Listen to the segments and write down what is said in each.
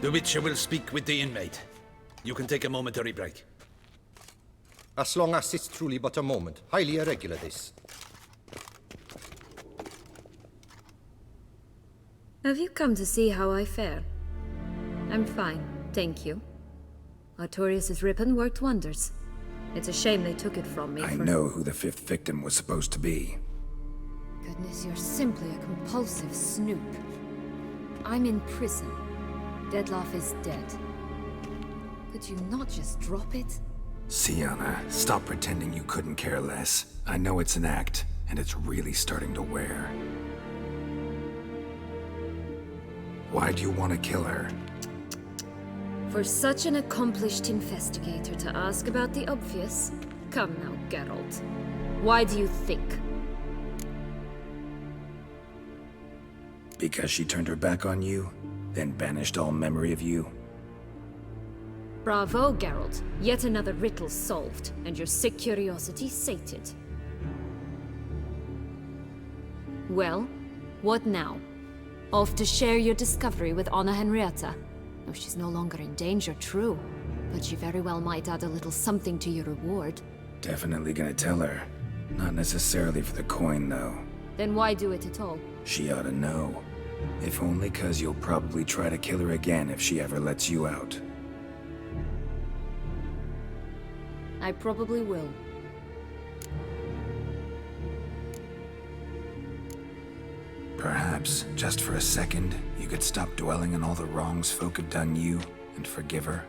The Witcher will speak with the inmate. You can take a momentary break. As long as it's truly but a moment. Highly irregular, this. Have you come to see how I fare? I'm fine, thank you. Artorius' ribbon worked wonders. It's a shame they took it from me. I know who the fifth victim was supposed to be. Goodness, you're simply a compulsive snoop. I'm in prison. Dettlaff is dead. Could you not just drop it? Syanna, stop pretending you couldn't care less. I know it's an act, and it's really starting to wear. Why do you want to kill her? For such an accomplished investigator to ask about the obvious? Come now, Geralt. Why do you think? Because she turned her back on you, then banished all memory of you? Bravo, Geralt. Yet another riddle solved, and your sick curiosity sated. Well, what now? Off to share your discovery with Anna Henrietta? No, she's no longer in danger, true. But she very well might add a little something to your reward. Definitely gonna tell her. Not necessarily for the coin, though. Then why do it at all? She ought to know. If only 'cause you'll probably try to kill her again if she ever lets you out. I probably will. Perhaps, just for a second, you could stop dwelling on all the wrongs folk have done you, and forgive her.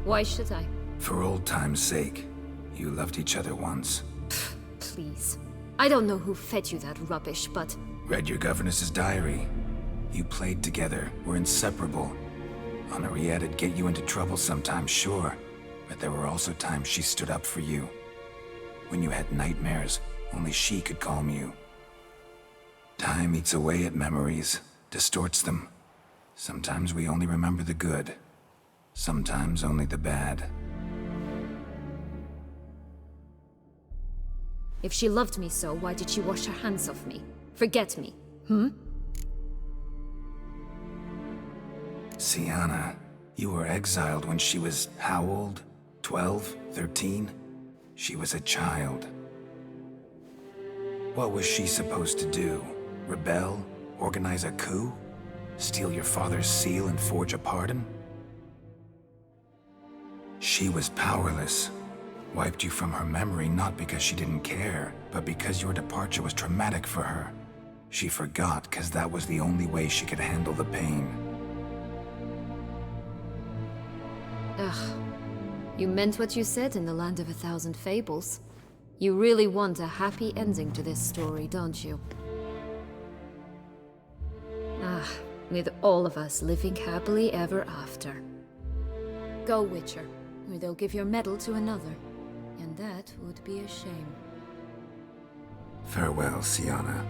Why should I? For old time's sake. You loved each other once. Please. I don't know who fed you that rubbish, but... Read your governess's diary. You played together, were inseparable. Henriette'd get you into trouble sometimes, sure. But there were also times she stood up for you. When you had nightmares, only she could calm you. Time eats away at memories, distorts them. Sometimes we only remember the good. Sometimes only the bad. If she loved me so, why did she wash her hands off me? Forget me, Syanna, you were exiled when she was how old? 12? 13? She was a child. What was she supposed to do? Rebel? Organize a coup? Steal your father's seal and forge a pardon? She was powerless. Wiped you from her memory not because she didn't care, but because your departure was traumatic for her. She forgot because that was the only way she could handle the pain. Ugh. You meant what you said in the Land of a Thousand Fables. You really want a happy ending to this story, don't you? Ah, with all of us living happily ever after. Go, Witcher, or they'll give your medal to another. And that would be a shame. Farewell, Syanna.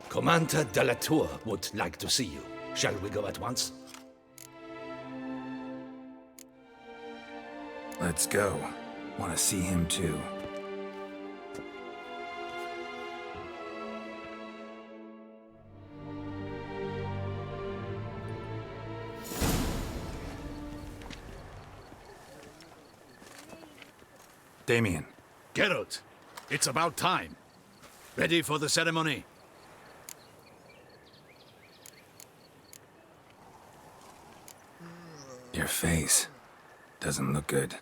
Commander de la Tour would like to see you. Shall we go at once? Let's go. Want to see him too. Damien. Geralt, it's about time. Ready for the ceremony? Your face doesn't look good.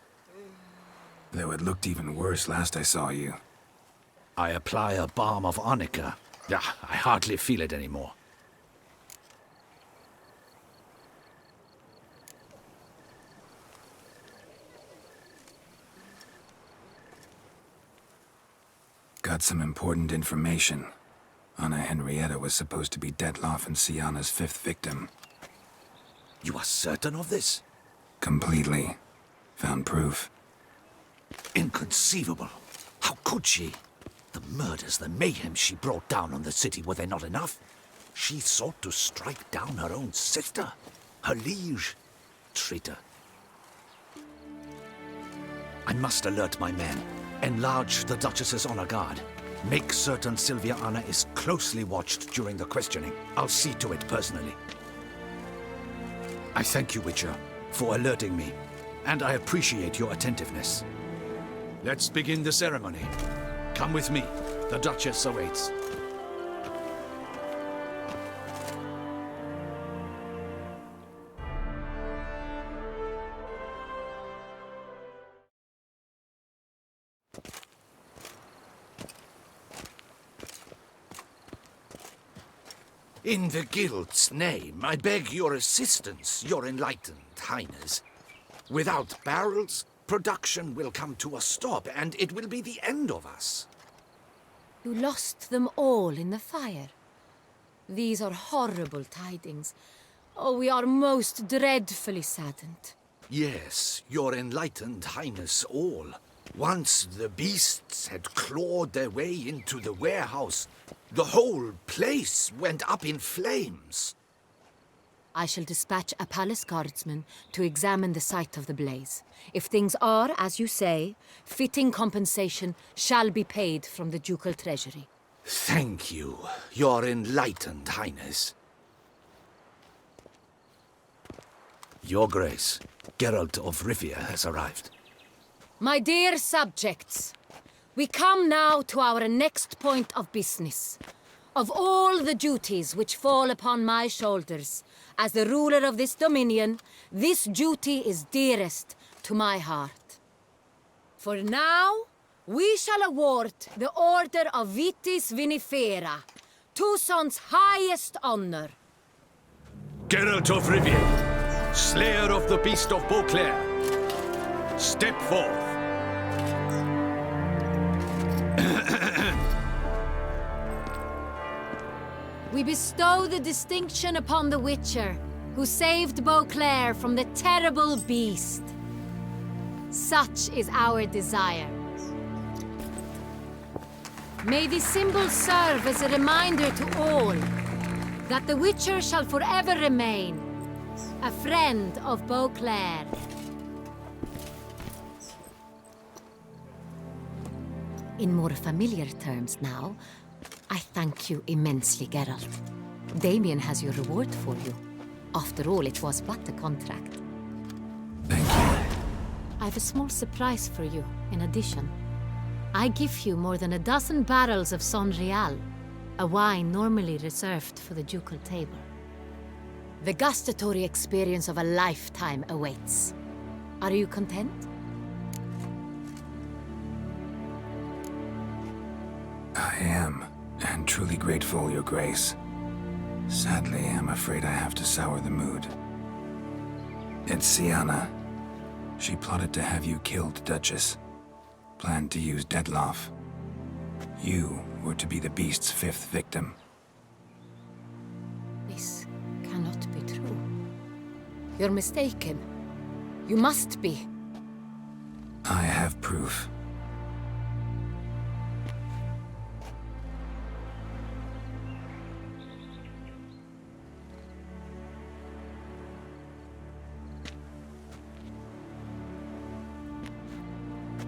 Though it looked even worse last I saw you. I apply a balm of arnica. Yeah, I hardly feel it anymore. Got some important information. Anna Henrietta was supposed to be Dettlaff and Syanna's fifth victim. You are certain of this? Completely. Found proof. Inconceivable. How could she? The murders, the mayhem she brought down on the city, were they not enough? She sought to strike down her own sister, her liege. Traitor. I must alert my men. Enlarge the Duchess's honor guard. Make certain Silviana is closely watched during the questioning. I'll see to it personally. I thank you, Witcher, for alerting me, and I appreciate your attentiveness. Let's begin the ceremony. Come with me. The Duchess awaits. In the Guild's name, I beg your assistance, your enlightened highness. Without barrels, production will come to a stop, and it will be the end of us. You lost them all in the fire. These are horrible tidings. Oh, we are most dreadfully saddened. Yes, your enlightened highness all. Once the beasts had clawed their way into the warehouse, the whole place went up in flames. I shall dispatch a palace guardsman to examine the site of the blaze. If things are, as you say, fitting compensation shall be paid from the ducal treasury. Thank you, your enlightened highness. Your Grace, Geralt of Rivia has arrived. My dear subjects, we come now to our next point of business. Of all the duties which fall upon my shoulders, as the ruler of this dominion, this duty is dearest to my heart. For now, we shall award the Order of Vitis Vinifera, Toussaint's highest honor. Geralt of Rivia, Slayer of the Beast of Beauclair, step forth. We bestow the distinction upon the Witcher, who saved Beauclair from the terrible beast. Such is our desire. May this symbol serve as a reminder to all that the Witcher shall forever remain a friend of Beauclair. In more familiar terms now, I thank you immensely, Geralt. Damien has your reward for you. After all, it was but a contract. Thank you. I have a small surprise for you, in addition. I give you more than a dozen barrels of Son Real, a wine normally reserved for the ducal table. The gustatory experience of a lifetime awaits. Are you content? I am, and truly grateful, Your Grace. Sadly, I'm afraid I have to sour the mood. It's Syanna. She plotted to have you killed, Duchess. Planned to use Detloff. You were to be the beast's fifth victim. This cannot be true. You're mistaken. You must be. I have proof.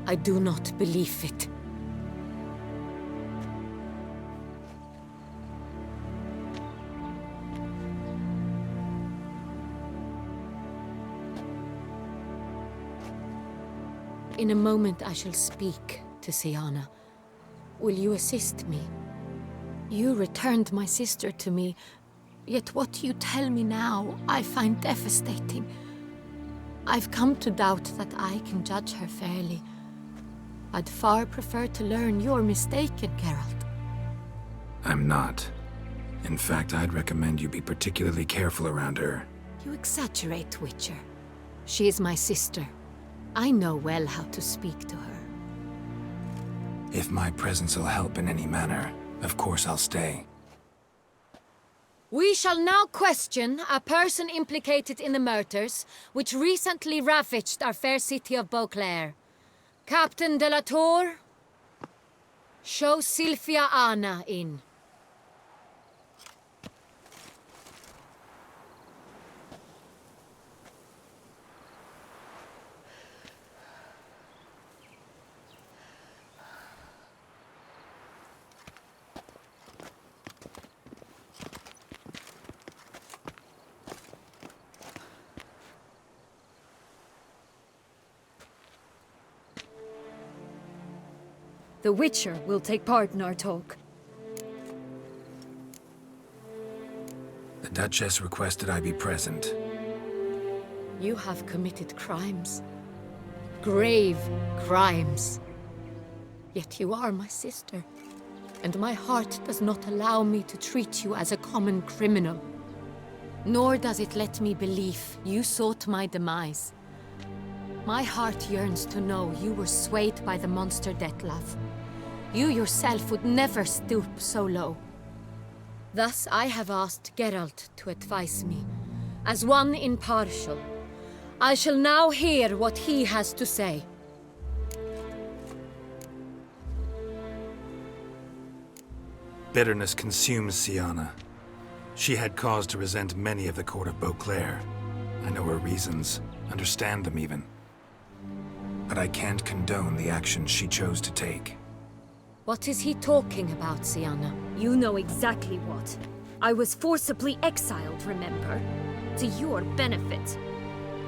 I do not believe it. In a moment I shall speak to Syanna. Will you assist me? You returned my sister to me, yet what you tell me now I find devastating. I've come to doubt that I can judge her fairly. I'd far prefer to learn you're mistaken, Geralt. I'm not. In fact, I'd recommend you be particularly careful around her. You exaggerate, Witcher. She is my sister. I know well how to speak to her. If my presence will help in any manner, of course I'll stay. We shall now question a person implicated in the murders which recently ravaged our fair city of Beauclair. Captain de la Tour, show Sylvia Anna in. The Witcher will take part in our talk. The Duchess requested I be present. You have committed crimes. Grave crimes. Yet you are my sister, and my heart does not allow me to treat you as a common criminal. Nor does it let me believe you sought my demise. My heart yearns to know you were swayed by the monster Dettlaff. You yourself would never stoop so low. Thus I have asked Geralt to advise me, as one impartial. I shall now hear what he has to say. Bitterness consumes Syanna. She had cause to resent many of the court of Beauclair. I know her reasons, understand them even. But I can't condone the actions she chose to take. What is he talking about, Syanna? You know exactly what. I was forcibly exiled, remember? To your benefit.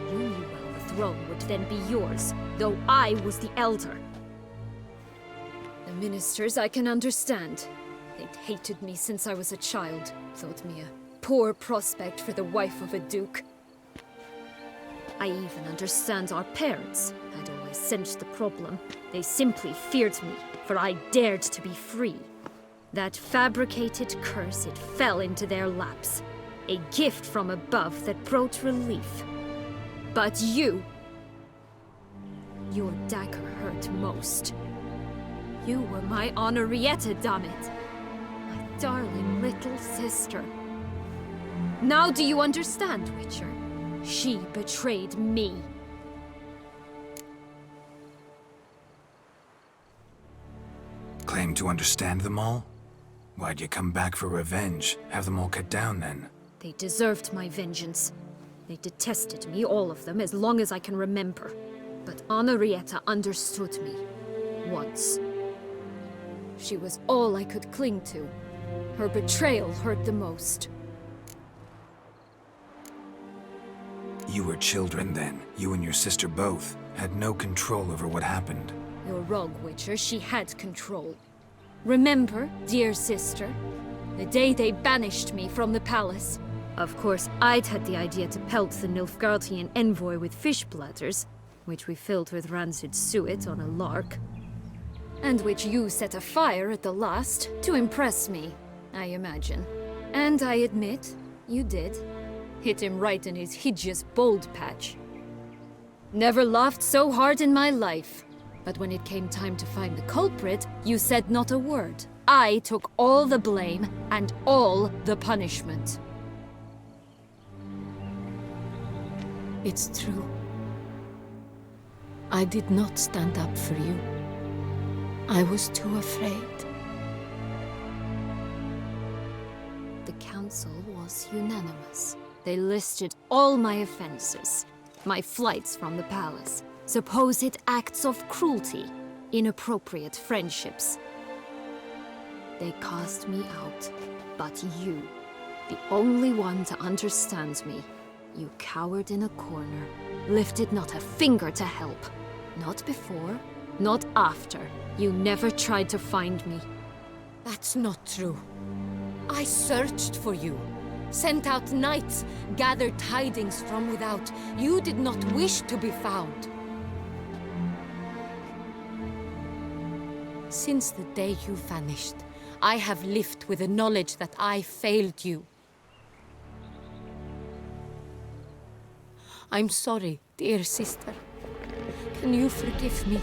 You knew well the throne would then be yours, though I was the elder. The ministers I can understand. They'd hated me since I was a child, thought me a poor prospect for the wife of a duke. I even understand our parents had always sensed the problem. They simply feared me, for I dared to be free. That fabricated curse, it fell into their laps. A gift from above that brought relief. But you... Your dagger hurt most. You were my Henrietta, damn it. My darling little sister. Now do you understand, Witcher? She betrayed me. Claim to understand them all? Why'd you come back for revenge? Have them all cut down then? They deserved my vengeance. They detested me, all of them, as long as I can remember. But Henrietta understood me. Once. She was all I could cling to. Her betrayal hurt the most. You were children then. You and your sister both had no control over what happened. You're wrong, Witcher. She had control. Remember, dear sister, the day they banished me from the palace? Of course, I'd had the idea to pelt the Nilfgaardian envoy with fish bladders, which we filled with rancid suet on a lark. And which you set afire at the last, to impress me, I imagine. And I admit, you did. Hit him right in his hideous bald patch. Never laughed so hard in my life. But when it came time to find the culprit, you said not a word. I took all the blame and all the punishment. It's true. I did not stand up for you. I was too afraid. The council was unanimous. They listed all my offenses. My flights from the palace. Supposed acts of cruelty. Inappropriate friendships. They cast me out. But you, the only one to understand me, you cowered in a corner, lifted not a finger to help. Not before, not after. You never tried to find me. That's not true. I searched for you. Sent out knights, gathered tidings from without. You did not wish to be found. Since the day you vanished, I have lived with the knowledge that I failed you. I'm sorry, dear sister. Can you forgive me?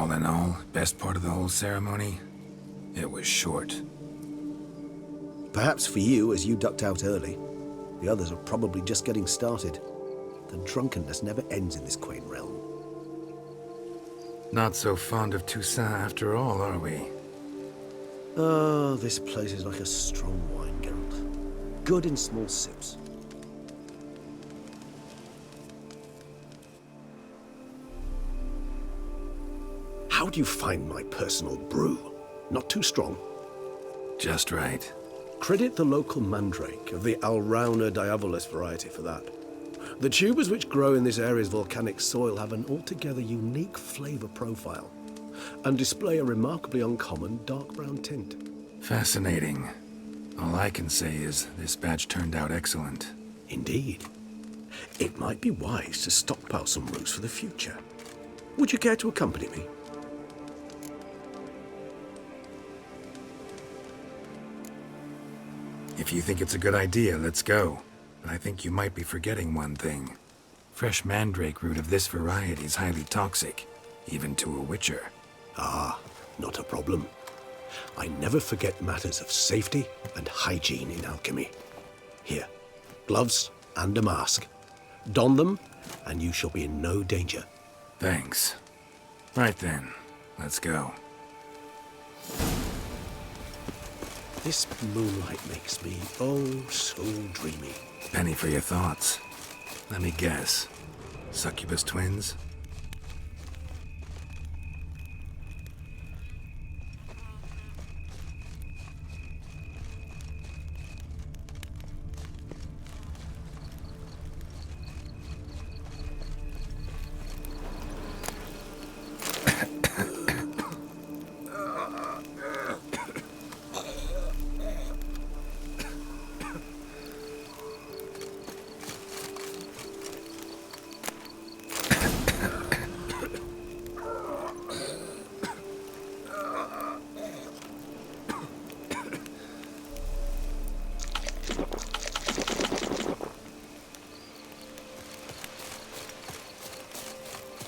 All in all, best part of the whole ceremony? It was short. Perhaps for you, as you ducked out early. The others are probably just getting started. The drunkenness never ends in this quaint realm. Not so fond of Toussaint after all, are we? Oh, this place is like a strong wine, Geralt. Good in small sips. How do you find my personal brew? Not too strong? Just right. Credit the local mandrake of the Alrauna diavolis variety for that. The tubers which grow in this area's volcanic soil have an altogether unique flavor profile and display a remarkably uncommon dark brown tint. Fascinating. All I can say is this batch turned out excellent. Indeed. It might be wise to stockpile some roots for the future. Would you care to accompany me? If you think it's a good idea, let's go. But I think you might be forgetting one thing. Fresh mandrake root of this variety is highly toxic, even to a witcher. Ah, not a problem. I never forget matters of safety and hygiene in alchemy. Here, gloves and a mask. Don them, and you shall be in no danger. Thanks. Right then, let's go. This moonlight makes me, oh, so dreamy. Penny for your thoughts. Let me guess. Succubus twins?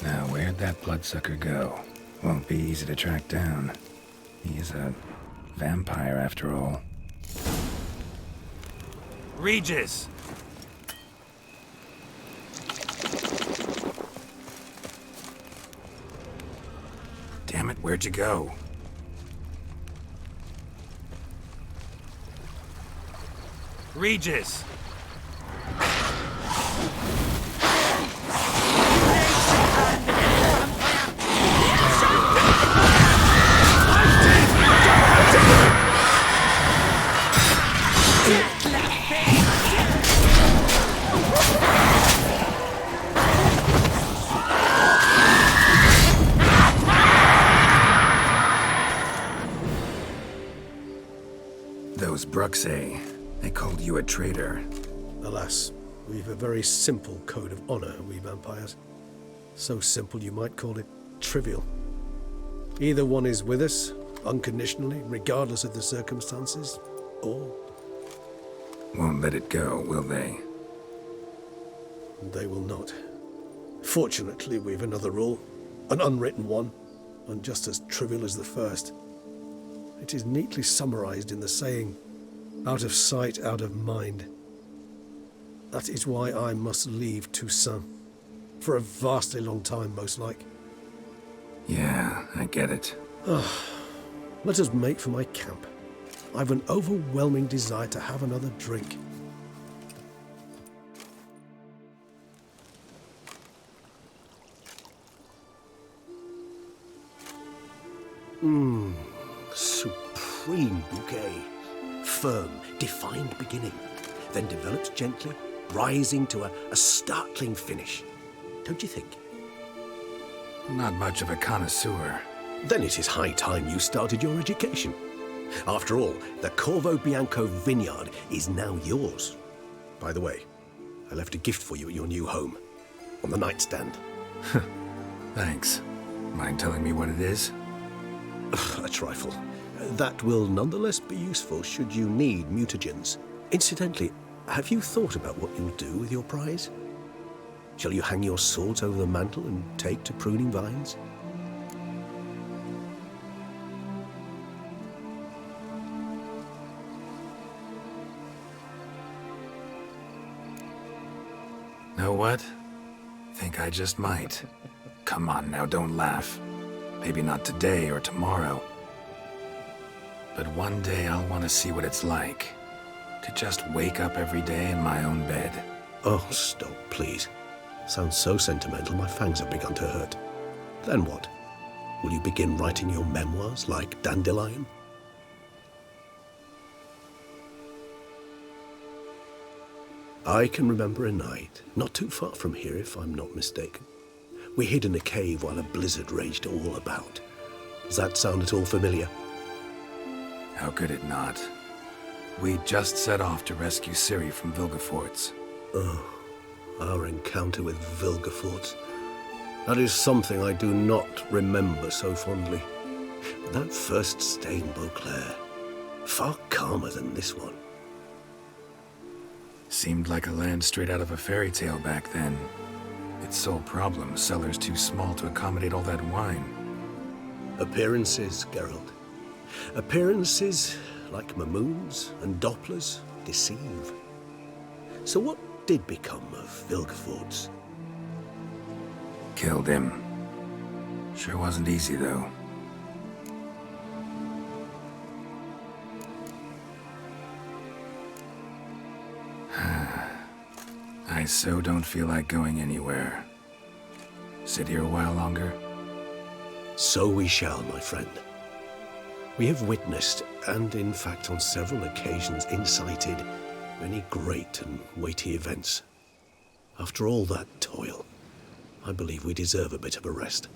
Now, where'd that bloodsucker go? Won't be easy to track down. He is a vampire, after all. Regis! Damn it, where'd you go? Regis! Those Bruxae, they called you a traitor. Alas, we've a very simple code of honor, we vampires. So simple you might call it trivial. Either one is with us, unconditionally, regardless of the circumstances, or Won't let it go, will they? they will not. Fortunately, we've another rule, an unwritten one, and just as trivial as the first. It is neatly summarized in the saying, out of sight, out of mind. That is why I must leave Toussaint. For a vastly long time, most like. Yeah, I get it. Let us make for my camp. I've an overwhelming desire to have another drink. Supreme bouquet. Firm, defined beginning, then developed gently, rising to a startling finish. Don't you think? Not much of a connoisseur. Then it is high time you started your education. After all, the Corvo Bianco vineyard is now yours. By the way, I left a gift for you at your new home, on the nightstand. Thanks. Mind telling me what it is? A trifle. That will nonetheless be useful should you need mutagens. Incidentally, have you thought about what you'll do with your prize? Shall you hang your swords over the mantle and take to pruning vines? Know what? Think I just might. Come on now, don't laugh. Maybe not today or tomorrow. But one day I'll want to see what it's like to just wake up every day in my own bed. Oh, stop, please. Sounds so sentimental, my fangs have begun to hurt. Then what? Will you begin writing your memoirs like Dandelion? I can remember a night, not too far from here if I'm not mistaken. We hid in a cave while a blizzard raged all about. Does that sound at all familiar? How could it not? We just set off to rescue Ciri from Vilgefortz. Oh, our encounter with Vilgefortz. That is something I do not remember so fondly. That first stay in Beauclair, far calmer than this one. Seemed like a land straight out of a fairy tale back then. Its sole problem, cellars too small to accommodate all that wine. Appearances, Geralt. Appearances, like Mamoons and Dopplers, deceive. So what did become of Vilgefortz? Killed him. Sure wasn't easy, though. I so don't feel like going anywhere. Sit here a while longer? So we shall, my friend. We have witnessed, and in fact on several occasions incited, many great and weighty events. After all that toil, I believe we deserve a bit of a rest.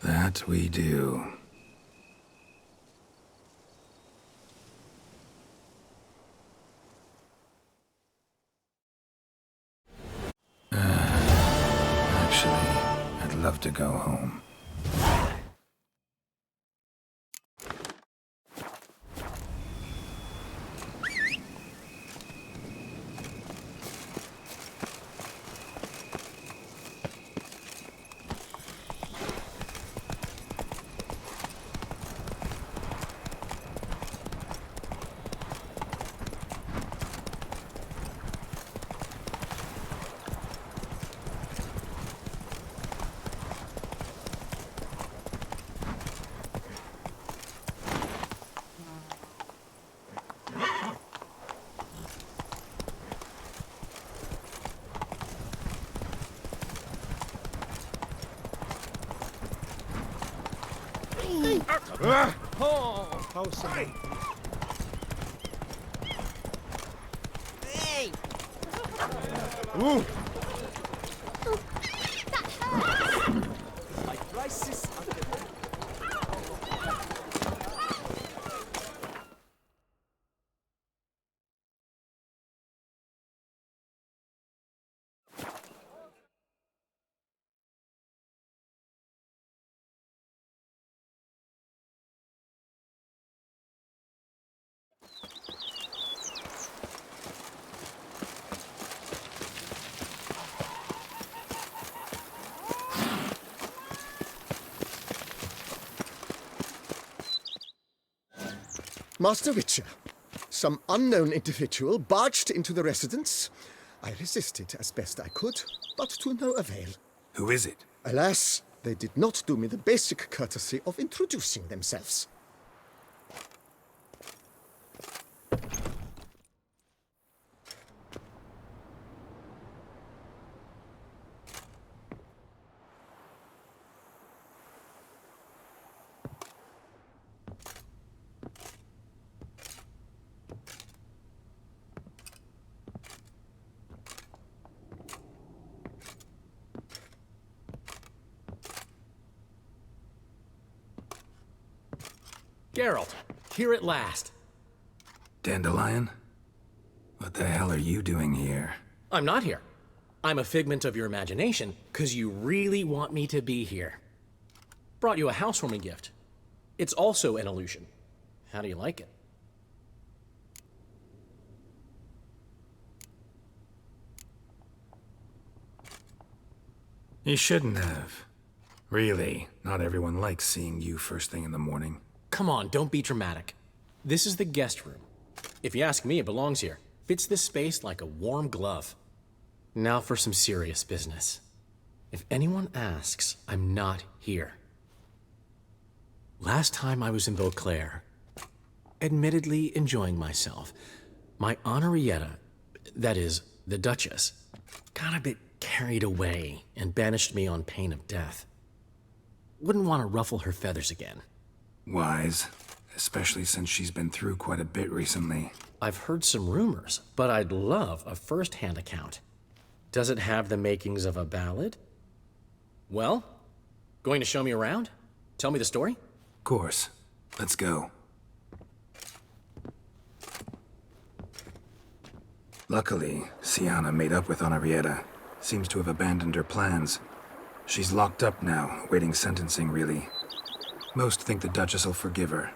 That we do. Actually, I'd love to go home. Master Witcher, some unknown individual barged into the residence. I resisted as best I could, but to no avail. Who is it? Alas, they did not do me the basic courtesy of introducing themselves. Geralt, here at last. Dandelion? What the hell are you doing here? I'm not here. I'm a figment of your imagination, because you really want me to be here. Brought you a housewarming gift. It's also an illusion. How do you like it? You shouldn't have. Really, not everyone likes seeing you first thing in the morning. Come on, don't be dramatic. This is the guest room. If you ask me, it belongs here. Fits this space like a warm glove. Now for some serious business. If anyone asks, I'm not here. Last time I was in Beauclair, admittedly enjoying myself, my Henrietta, that is, the Duchess, got a bit carried away and banished me on pain of death. Wouldn't want to ruffle her feathers again. Wise, especially since she's been through quite a bit recently. I've heard some rumors, but I'd love a first-hand account. Does it have the makings of a ballad? Well, going to show me around? Tell me the story? Of course. Let's go. Luckily, Sienna made up with Henrietta. Seems to have abandoned her plans. She's locked up now, awaiting sentencing, really. Most think the Duchess will forgive her.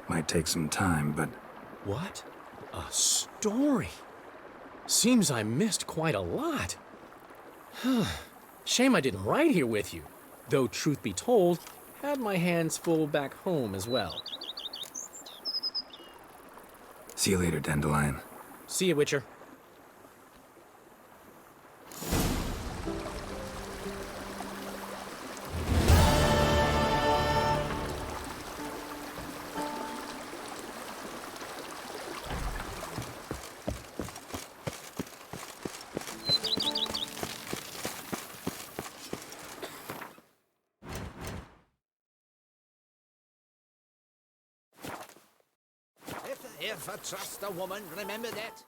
Might take some time, but... What? A story? Seems I missed quite a lot. Shame I didn't ride here with you. Though, truth be told, had my hands full back home as well. See you later, Dandelion. See you, Witcher. If I ever trust a woman, remember that.